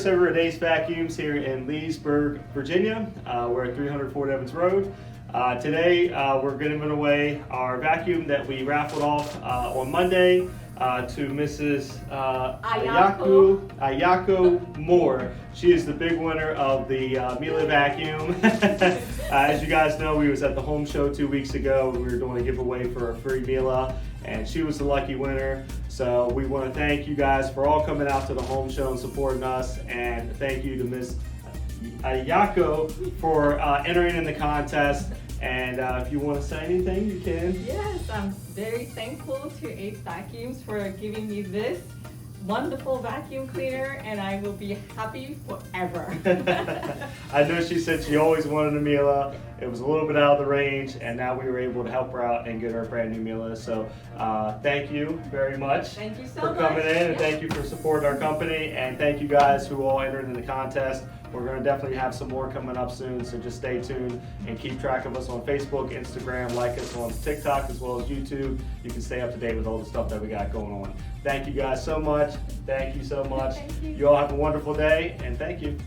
Chris over at AceVacuums here in Leesburg, Virginia. We're at 300 Fort Evans Road. Today we're giving away our vacuum that we raffled off on Monday to Mrs. Ayako Moore. She is the big winner of the Miele vacuum. As you guys know, we was at the home show 2 weeks ago. We were doing a giveaway for a free Miele, and she was the lucky winner. So we want to thank you guys for all coming out to the home show and supporting us, and thank you to Ms. Ayako for entering in the contest. And if you want to say anything, you can. Yes, I'm very thankful to AceVacuums for giving me this wonderful vacuum cleaner, and I will be happy forever. I know she said she always wanted a Miele. It was a little bit out of the range, and now we were able to help her out and get her a brand new Miele. So thank you very much Thank you so for much. coming in, and thank you for supporting our company, and thank you guys who all entered in the contest. We're going to definitely have some more coming up soon, so just stay tuned and keep track of us on Facebook, Instagram, like us on TikTok as well as YouTube. You can stay up to date with all the stuff that we got going on. Thank you guys so much. Thank you so much. Thank you. You all have a wonderful day, and thank you.